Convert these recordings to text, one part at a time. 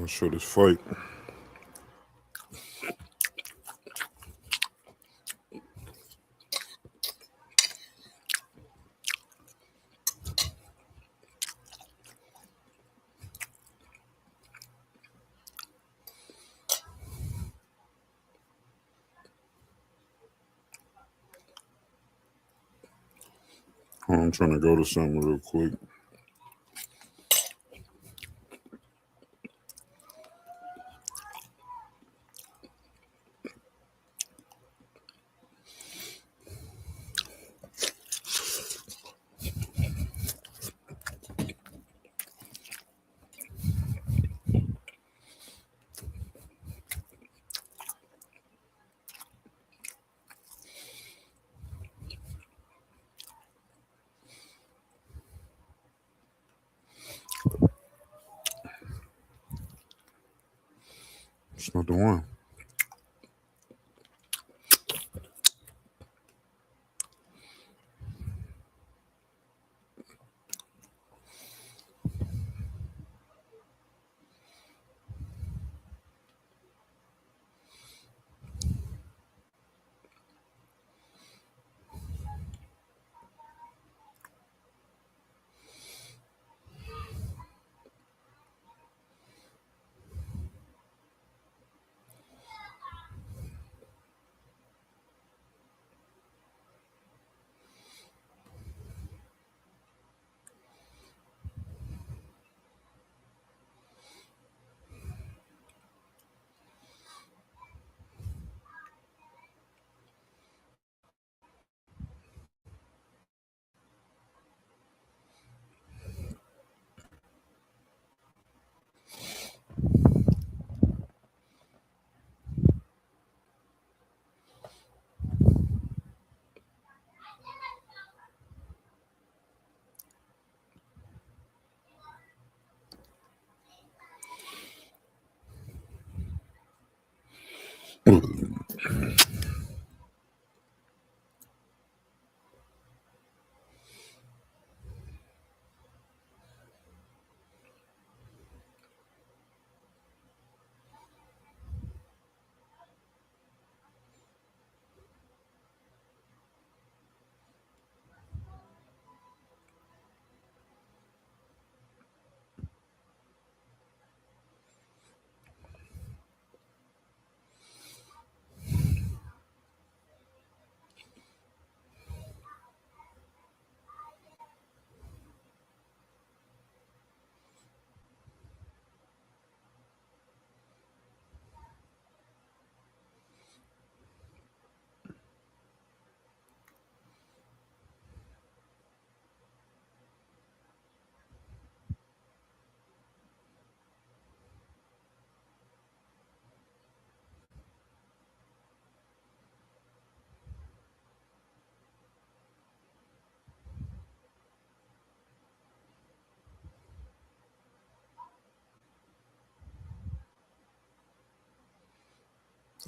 That shit is fake. I'm trying to go to something real quick. It's not the one.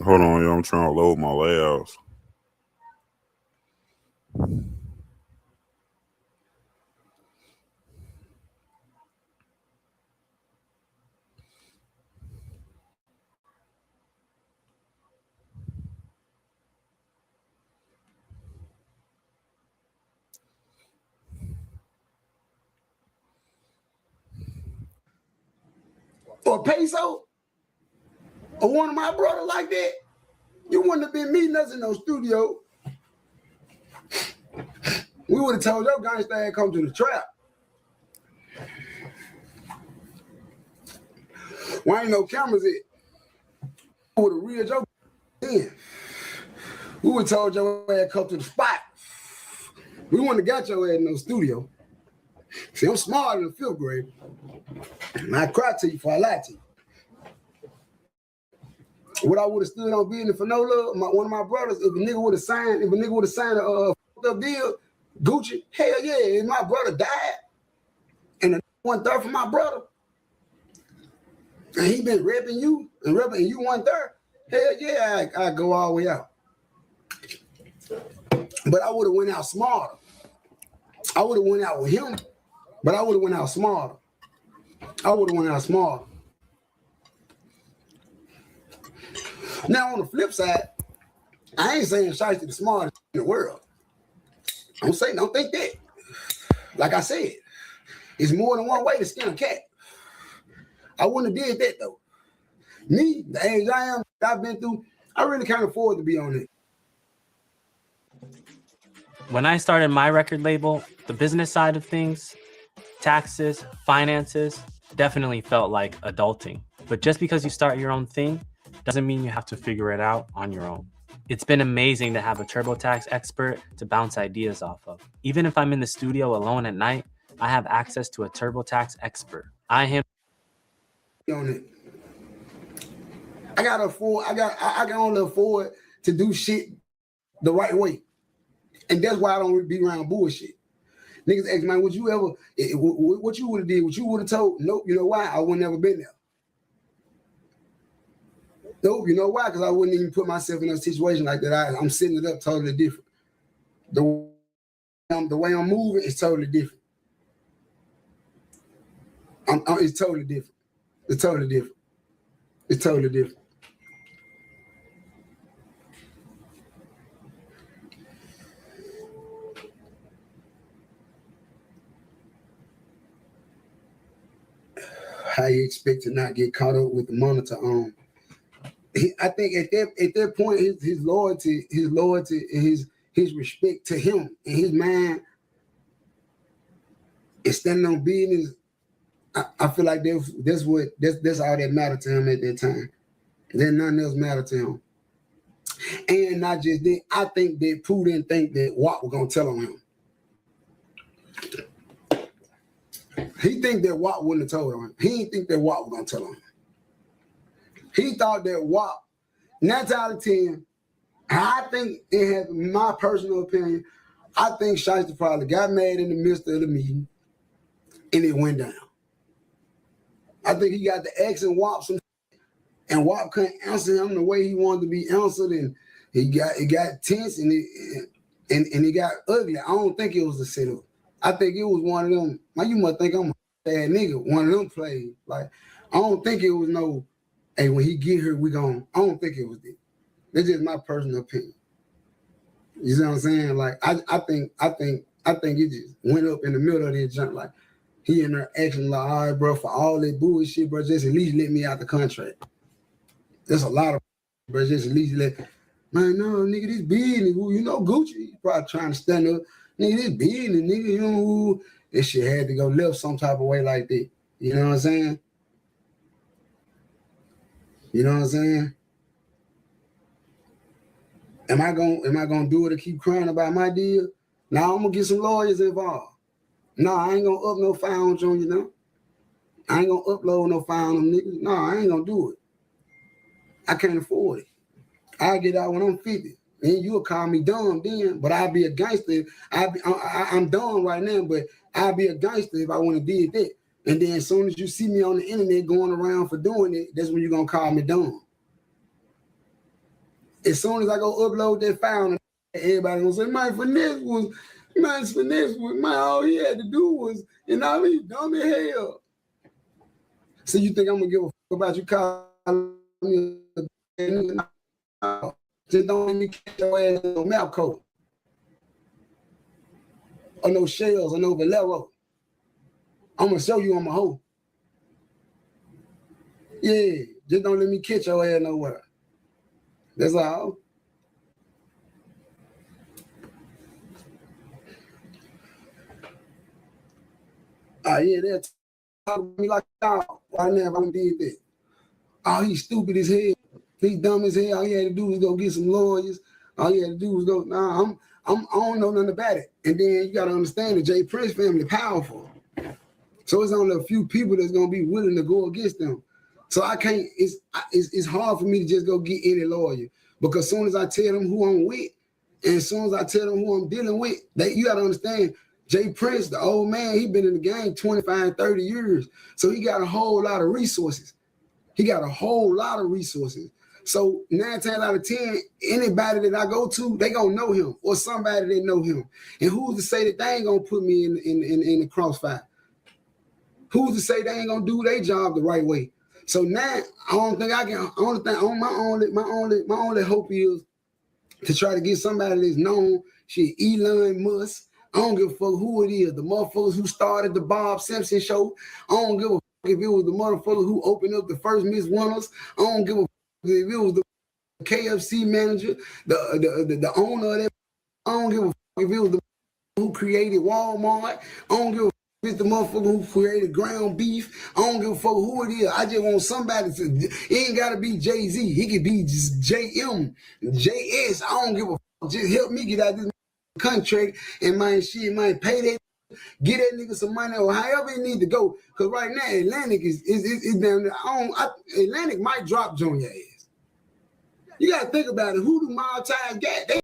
Hold on, yo. I'm trying to load my layouts. For a peso or one of my brothers like that, you wouldn't have been meeting us in no studio. We would have told your gangster ass come to the trap. Why ain't no cameras in? We would have reeled your in. We would have told your ass come to the spot. We wouldn't have got your ass in no studio. See, I'm smarter than the fifth grade. And I cry to you before I lie to you. What I would have stood on business for no love, one of my brothers, if a nigga would have signed a up deal, Gucci, hell yeah, if my brother died, and the 1/3 for my brother, and he been repping you and you 1/3, hell yeah, I go all the way out. But I would have went out smarter. I would have went out with him, but I would have went out smarter. I would have went out smarter. Now, on the flip side, I ain't saying Shiesty the smartest in the world. Don't think that. Like I said, it's more than one way to skin a cat. I wouldn't have did that, though. Me, the age I am, I've been through, I really can't afford to be on it. When I started my record label, the business side of things, taxes, finances, definitely felt like adulting. But just because you start your own thing doesn't mean you have to figure it out on your own. It's been amazing to have a TurboTax expert to bounce ideas off of. Even if I'm in the studio alone at night, I have access to a TurboTax expert. I can only afford to do shit the right way. And that's why I don't be around bullshit. Niggas ask, man, what you would have did, what you would have told? Nope, you know why? I would never been there. Nope, you know why? Because I wouldn't even put myself in a situation like that. I'm setting it up totally different. The way I'm moving is totally different. It's totally different. It's totally different. It's totally different. How you expect to not get caught up with the monitor on? I think at that point, his loyalty, and his respect to him and his mind, and standing on business. I feel like that's all that mattered to him at that time. Then nothing else mattered to him. And not just that, I think that Pooh didn't think that Watt was gonna tell on him. He think that Watt wouldn't have told on him. He didn't think that Watt was gonna tell on him. He thought that Watt, 9 out of 10, I think it has my personal opinion. I think Shiesty probably got mad in the midst of the meeting and it went down. I think he got to asking Watt some, and Watt couldn't answer him the way he wanted to be answered, and it got tense and it got ugly. I don't think it was a setup. I think it was one of them. You must think I'm a bad nigga. One of them plays. Like, I don't think it was no, hey, when he get here, we gon'. I don't think it was that. That's just my personal opinion. You see what I'm saying? Like, I think it just went up in the middle of this junk. Like, he in there acting like, all right, bro, for all that bullshit, bro, just at least let me out the contract. There's a lot of, bro, just at least let, man, no, nigga, this business, you know, Gucci, he probably trying to stand up. Nigga, this business, nigga, you know, this shit had to go left some type of way like that. You know what I'm saying? You know what I'm saying? Am I gonna do it to keep crying about my deal? Now I'm gonna get some lawyers involved. No, I ain't gonna up no files on you now. I ain't gonna upload no file on them niggas. No, I ain't gonna do it. I can't afford it. I'll get out when I'm 50. And you'll call me dumb then, but I'll be a gangster. I'm dumb right now, but I'll be a gangster if I want to did that. And then as soon as you see me on the internet going around for doing it, that's when you're gonna call me dumb. As soon as I go upload that file, everybody gonna say, finesse was, all he had to do was, and I mean, dumb as hell. So you think I'm gonna give a fuck about you calling me a nigga? Just don't let me catch your ass in no mouth coat. Or no shells or no Valero. I'm gonna show you on my hoe. Yeah, just don't let me catch your ass nowhere. That's all. Yeah, they're talking to me like, oh, why never did that? Oh, he's stupid as hell. He's dumb as hell. All he had to do was go get some lawyers. All he had to do was go, I don't know nothing about it. And then you gotta understand the jprince family powerful. So it's only a few people that's gonna be willing to go against them. So I can't, it's hard for me to just go get any lawyer. Because as soon as I tell them who I'm with, and as soon as I tell them who I'm dealing with, you gotta understand, jprince, the old man, he been in the game 25, 30 years. So he got a whole lot of resources. So 9 times out of 10, anybody that I go to, they gonna know him or somebody that know him. And who's to say that they ain't gonna put me in the crossfire? Who's to say they ain't gonna do their job the right way? So now I don't think I can. Only thing on my only hope is to try to get somebody that's known. Shit, Elon Musk. I don't give a fuck who it is. The motherfuckers who started the Bob Simpson show. I don't give a fuck if it was the motherfucker who opened up the first Miss Winners. I don't give a fuck if it was the KFC manager, the owner of that. I don't give a fuck if it was the who created Walmart. I don't give a fuck if it's the motherfucker who created ground beef. I don't give a fuck who it is. I just want somebody to, it ain't gotta be Jay-Z. He could be just JM, JS. I don't give a fuck. Just help me get out of this contract and my shit, man, pay that, get that nigga some money or however it need to go. Cause right now Atlantic is down there. Atlantic might drop Junior ass. You gotta think about it. Who do Miles Ties got? They